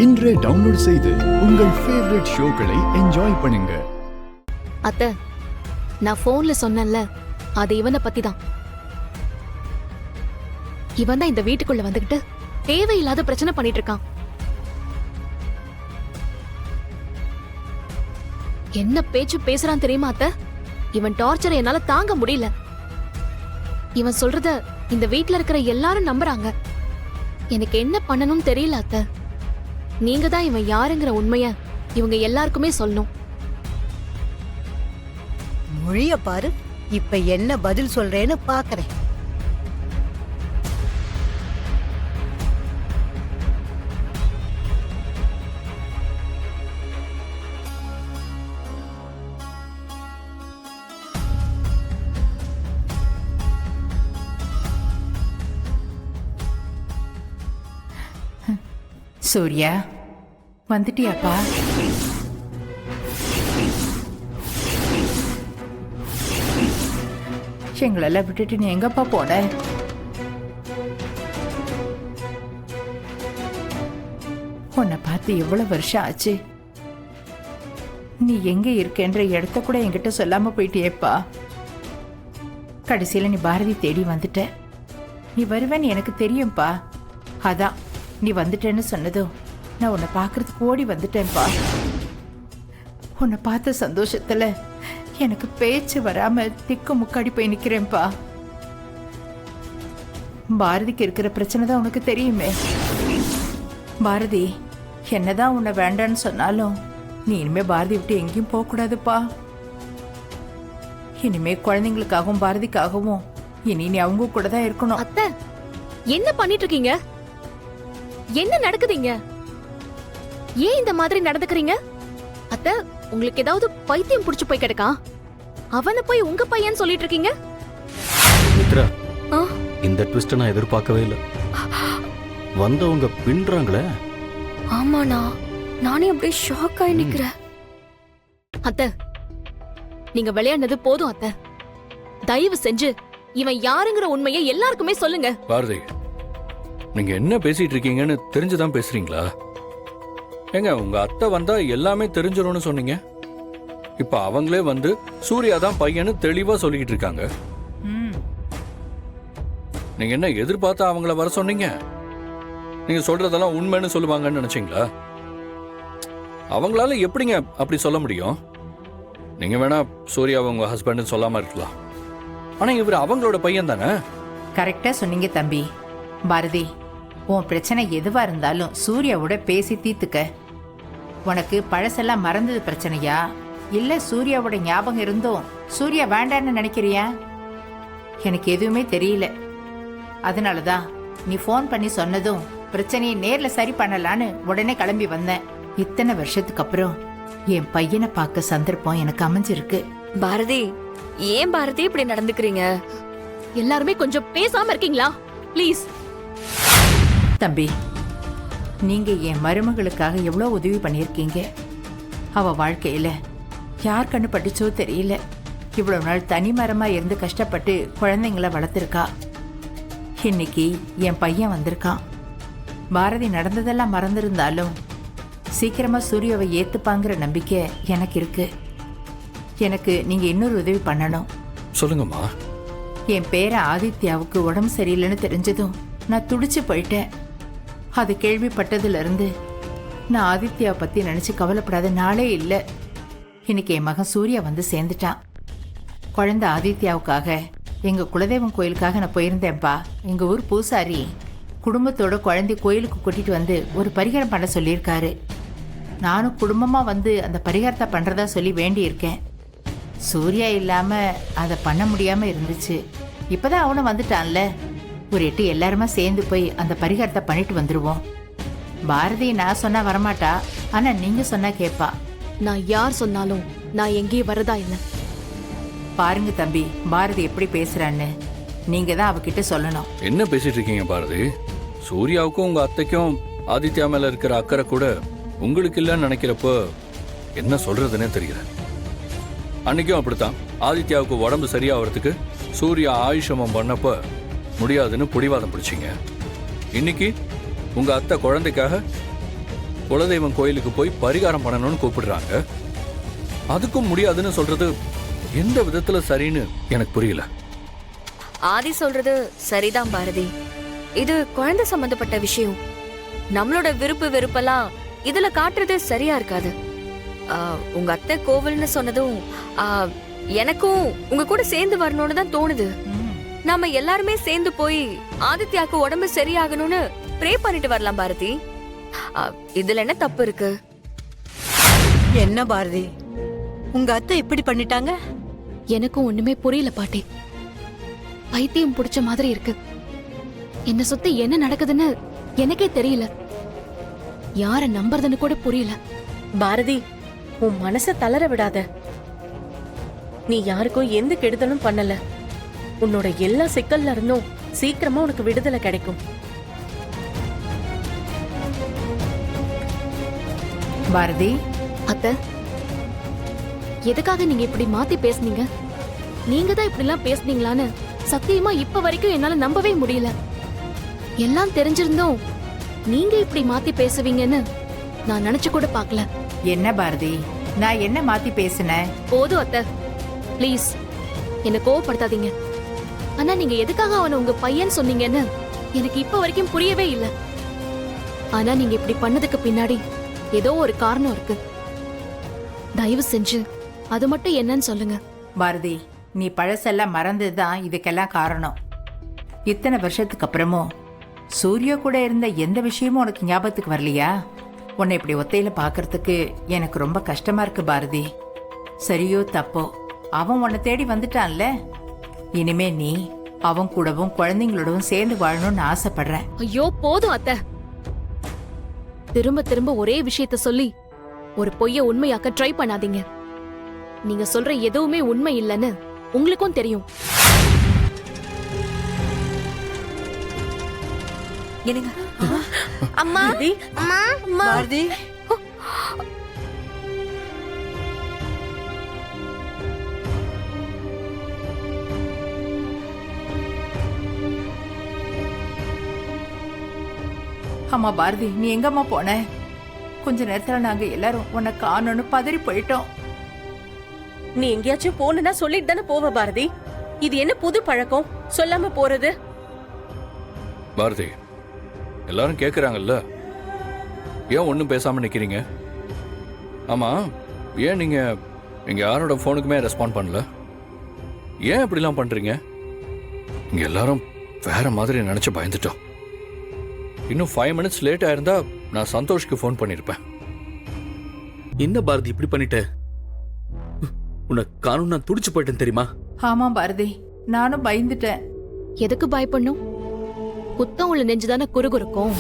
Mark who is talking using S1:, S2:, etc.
S1: இன்றே டவுன்லோட் செய்து உங்கள் ஃபேவரட் ஷோக்களை என்ஜாய் பண்ணுங்க.
S2: அத்தை, நான் போன்ல சொன்னேன்ல, அது இவனை பத்தி தான். இவன் தான் இந்த வீட்டுக்குள்ள வந்துகிட்டு தேவையில்லாத பிரச்சனை பண்ணிட்டு இருக்கான். என்ன பேச்சு பேசுறான் தெரியுமா அத்தை? இவன் டார்ச்சரை என்னால தாங்க முடியல. இவன் சொல்றத இந்த வீட்ல இருக்கிற எல்லாரும் நம்புறாங்க. எனக்கு என்ன பண்ணணும்னு தெரியல அத்தை. நீங்க தான் இவன் யாருங்கிற உண்மைய இவங்க எல்லாருக்குமே சொல்லணும்.
S3: மொழிய பாரு, இப்ப என்ன பதில் சொல்றேன்னு பாக்குறேன்.
S4: சூர்யா, வந்துட்டியாப்பா? எங்களெல்லாம் விட்டுட்டு நீ எங்கப்பா போன? உன்னை பார்த்து எவ்வளவு வருஷம் ஆச்சு. நீ எங்க இருக்கேன்ற இடத்த கூட என்கிட்ட சொல்லாம போயிட்டியேப்பா. கடைசியில நீ பாரதி தேடி வந்துட்ட. நீ வருவேன்னு எனக்கு தெரியும்பா. அதான் நீ வந்துட்டேன்னு சொன்னதும் நான் உன்னை பார்க்கறதுக்கு ஓடி வந்துட்டேன்ப்பா. உன்னை பார்த்த சந்தோஷத்துல எனக்கு பேச்சு வராம திக்கு முக்காடி போய் நிக்கிறேன்ப்பா. பாரதிக்கு இருக்கிற பிரச்சனை தான் உனக்கு தெரியுமே. பாரதி என்னதான் உன்னை வேண்டான்னு சொன்னாலும் நீ இனிமே பாரதி விட்டு எங்கேயும் போக கூடாதுப்பா. இனிமே குழந்தைங்களுக்காகவும் பாரதிக்காகவும் இனி நீ அவங்க கூட தான் இருக்கணும்.
S2: அத்தை, என்ன பண்ணிட்டு இருக்கீங்க? என்ன நடக்குதுங்க? ஏன் இந்த மாதிரி நடந்துக்கிறீங்க? அத்தை, உங்களுக்கு ஏதாவது பைத்தியம் புடிச்சு போய் கிடக்கா? அவனை போய் உங்க பையன் சொல்லிட்டு இருக்கீங்க?
S5: மித்ரா, இந்த ட்விஸ்ட் நான் எதிர்பார்க்கவே இல்லை. வந்தவங்க பின்றாங்களே.
S2: ஆமாண்ணா, நானே அப்படியே ஷாக் ஆகி நிக்கிறேன். அத்தை, நீங்க விளையாடுனது போதும் அத்தை. தயவு செஞ்சு இவன் யாருங்கிற உண்மையை எல்லாருக்குமே சொல்லுங்க.
S6: பாரதி, நீங்க என்ன பேசிட்டு இருக்கீங்கன்னு தெரிஞ்சுதான் பேசுறீங்களா? ஏங்க, உங்க அத்தை வந்தா எல்லாமே தெரிஞ்சிரும்னு சொன்னீங்க. இப்ப அவங்களே வந்து சூர்யா தான் பையன்னு தெளிவா சொல்லிக்கிட்டு இருக்காங்க. நீங்க என்ன எதிர்பார்த்தா அவங்கள வர சொன்னீங்க? நீங்க சொல்றதெல்லாம் உண்மைன்னு சொல்லுவாங்கன்னு நினைச்சீங்களா? அவங்களால எப்படிங்க அப்படி சொல்ல முடியும்? நீங்க வேணா சூர்யா உங்க ஹஸ்பண்ட் சொல்லாம இருக்கலாம், ஆனா இவர் அவங்களோட பையன் தானே.
S4: கரெக்டா சொன்னீங்க தம்பி. பாரதி, உன் பிரச்சனை எதுவா இருந்தாலும் சூர்யாவோட பேசி தீர்த்துக்க. உனக்கு பழசெல்லாம் மறந்தது பிரச்சனையா, இல்ல சூர்யாவோட ஞாபகம் இருந்தும் சூர்யா வேண்டான்னு நினைக்கிறியா? எனக்கு எதுவுமே தெரியல. அதனாலதான் நீ போன் பண்ணி சொன்னதும் பிரச்சனையை நேர்ல சரி பண்ணலான்னு உடனே கிளம்பி வந்தேன். இத்தனை வருஷத்துக்கு அப்புறம் என் பையனை பார்க்க சந்தர்ப்பம் எனக்கு அமைஞ்சிருக்கு.
S7: பாரதி, ஏன் பாரதி இப்படி நடந்துக்கிறீங்க?
S2: எல்லாருமே கொஞ்சம் பேசாம இருக்கீங்களா ப்ளீஸ்?
S4: தம்பி, நீங்க என் மருமகளுக்காக எவ்வளவு உதவி பண்ணியிருக்கீங்க. அவ வாழ்க்கையில யார் கண்ணு பட்டுச்சோ தெரியல. இவ்வளவு நாள் தனி மரமா இருந்து கஷ்டப்பட்டு குழந்தைங்களை வளர்த்துருக்கா. இன்னைக்கு என் பையன் வந்திருக்கான். பாரதி நடந்ததெல்லாம் மறந்திருந்தாலும் சீக்கிரமா சூர்யாவை ஏத்துப்பாங்கிற நம்பிக்கை எனக்கு இருக்கு. எனக்கு நீங்க இன்னொரு உதவி பண்ணணும்.
S6: சொல்லுங்கம்மா.
S4: என் பேரன் ஆதித்யாவுக்கு உடம்பு சரியில்லைன்னு தெரிஞ்சதும் நான் துடிச்சு போயிட்டேன். அது கேள்விப்பட்டதுல இருந்து நான் ஆதித்யாவை பத்தி நினைச்சு கவலைப்படாத நாளே இல்லை. இன்னைக்கு என் மகன் சூர்யா வந்து சேர்ந்துட்டான். குழந்தை ஆதித்யாவுக்காக எங்க குலதெய்வம் கோயிலுக்காக நான் போயிருந்தேன்ப்பா. எங்க ஊர் பூசாரி குடும்பத்தோட குழந்தை கோயிலுக்கு கூட்டிட்டு வந்து ஒரு பரிகாரம் பண்ண சொல்லியிருக்காரு. நானும் குடும்பமா வந்து அந்த பரிகாரத்தை பண்றதா சொல்லி வேண்டி இருக்கேன். சூர்யா இல்லாம அதை பண்ண முடியாம இருந்துச்சு. இப்பதான் அவனும் வந்துட்டான்ல. ஒரு 8 எல்லாருமா சேர்ந்து போய் அந்த பரிகாரத்தை பண்ணிட்டு வந்துருவோம். பாரதி நான் சொன்னா வரமாட்டா, ஆனா நீங்க சொன்னா கேப்பா.
S2: நான் யார் சொன்னாலும் நான் எங்கேயும் வரதா இல்லை.
S4: பாருங்க தம்பி, பாரதி எப்படி பேசுறான்னு நீங்க தான் அவகிட்ட சொல்லணும்.
S6: என்ன பேசிட்டு இருக்கீங்க பாரதி? சூர்யாவுக்கும் உங்க அத்தைக்கும் ஆதித்யா மேல இருக்கிற அக்கறை கூட உங்களுக்கு இல்லைன்னு நினைக்கிறப்போ என்ன சொல்றதுன்னே தெரியல. அன்னைக்கும் அப்படித்தான். ஆதித்யாவுக்கு உடம்பு சரியாகிறதுக்கு சூர்யா ஆயுஷமம் பண்ணப்ப முடியாதுன்னு பிடிவாதம் பிடிச்சிங்க. இன்னைக்கு உங்க அத்தை குழந்தைக்காக குலதெய்வம் கோயிலுக்கு போய் பரிகாரம் பண்ணணும்னு கூப்பிடுறாங்க. அதுக்கும் முடியாதுன்னு சொல்றது எந்த விதத்துல சரின்னு எனக்கு புரியல.
S7: ஆதி சொல்றது சரிதான் பாரதி. இது குழந்தை சம்பந்தப்பட்ட விஷயம். நம்மளோட விருப்பு வெறுப்பெல்லாம் இதுல காட்டுறது சரியா இருக்காது. உங்க அத்தை கோவில்னு சொன்னதும் எனக்கும் உங்க கூட சேர்ந்து வரணும்னு தான் தோணுது. நாம எல்லாருமே சேர்ந்து போய் ஆதித்யாக்கு உடம்பு சரியாகணும்னு ப்ரே பண்ணிட்டு வரலாம் பாரதி. இதுல என்ன தப்பு இருக்கு?
S3: என்ன பாரதி, உங்க அத்தை இப்படி பண்ணிட்டாங்க?
S2: எனக்கும் ஒண்ணுமே புரியல பாட்டி. பைத்தியம் பிடிச்ச மாதிரி இருக்கு. என்ன சுத்தி என்ன நடக்குதுன்னு எனக்கே தெரியல. யார நம்புறதுன்னு கூட புரியல.
S8: பாரதி, உன் மனச தளர விடாத. நீ யாருக்கும் எந்த கெடுதலும் பண்ணல. உன்னோட எல்லா சிக்கல்ல இருந்தும் சீக்கிரமா உனக்கு விடுதலை கிடைக்கும்.
S4: பாரதி,
S2: அத்தை, எதுக்காக நீங்க இப்படி மாத்தி பேசுனீங்க? நீங்க தான் இப்படி எல்லாம் பேசுனீங்களான்னு சத்தியமா இப்ப வரைக்கும் என்னால நம்பவே முடியல. எல்லாம் தெரிஞ்சிருந்தோம் நீங்க இப்படி மாத்தி பேசுவீங்கன்னு நான் நினைச்சு கூட பார்க்கல.
S4: என்ன பாரதி, நான் என்ன மாத்தி பேசினேன்?
S2: போதும் அத்தை, ப்ளீஸ் என்ன கோவப்படுத்தாதீங்க. ஆனா நீங்க எதுக்காக அவனை உங்க பையன் சொன்னீங்கன்னு எனக்கு இப்ப வரைக்கும் புரியவே இல்லை. ஆனா நீங்க இப்படி பண்ணதுக்கு பின்னாடி ஏதோ ஒரு காரணம் இருக்கு. தயவு செஞ்சு அது மட்டும் என்னன்னு சொல்லுங்க.
S4: பாரதி, நீ பழசெல்லாம் மறந்ததுதான் இதுக்கெல்லாம் காரணம். இத்தனை வருஷத்துக்கு அப்புறமும் சூர்யா கூட இருந்த எந்த விஷயமும் உனக்கு ஞாபகத்துக்கு வரலையா? உன்னை இப்படி ஒத்தையில பாக்குறதுக்கு எனக்கு ரொம்ப கஷ்டமா இருக்கு பாரதி. சரியோ தப்போ, அவன் உன்னை தேடி வந்துட்டான்ல. இனிமே நீ அவன் கூடவும் குழந்தைங்களோடவும் சேர்ந்து வாழணும்னு ஆசைப்படுறேன்.
S2: ஐயோ போதும் அத்தை. திரும்ப திரும்ப ஒரே விஷயத்த சொல்லி ஒரு பொய்ய உண்மையாக்க ட்ரை பண்ணாதீங்க. நீங்க சொல்ற எதுவுமே உண்மை இல்லைன்னு உங்களுக்கும் தெரியும்.
S7: என்னங்க?
S8: அம்மா,
S3: பாரதி,
S4: ஆமா பாரதி, நீ எங்கம்மா போன? கொஞ்ச நேரத்துல நாங்க எல்லாரும் உன்னை காணோன்னு பதறி போயிட்டோம்.
S8: நீ எங்கேயாச்சும் போனா சொல்லிட்டு தானே போவ பாரதி. இது என்ன புது பழக்கம் சொல்லாம போறது?
S6: பாரதி, எல்லாரும் கேக்குறாங்கல்ல, ஏன் ஒன்றும் பேசாம நிக்கிறீங்க? ஆமா, ஏன் நீங்க எங்க யாரோட போனுக்குமே ரெஸ்பாண்ட் பண்ணல? ஏன் இப்படிலாம் பண்றீங்க? இங்க எல்லாரும் வேற மாதிரி நினைச்சு பயந்துட்டோம். இன்னும் 5 minutes லேட் ஆயிருந்தா நான் சந்தோஷ்க்கு ஃபோன் பண்ணிருப்பேன்.
S5: என்ன பாரதி இப்படி பண்ணிட்ட? உன்னை காணும் நான் துடிச்சு போயிட்டேன் தெரியுமா?
S4: ஆமா பாரதி, நானும் பயந்துட்டேன்.
S2: எதுக்கு பயப்படணும்? குத்தம் உள்ள நெஞ்சுதானே குறுகுறுக்கும்.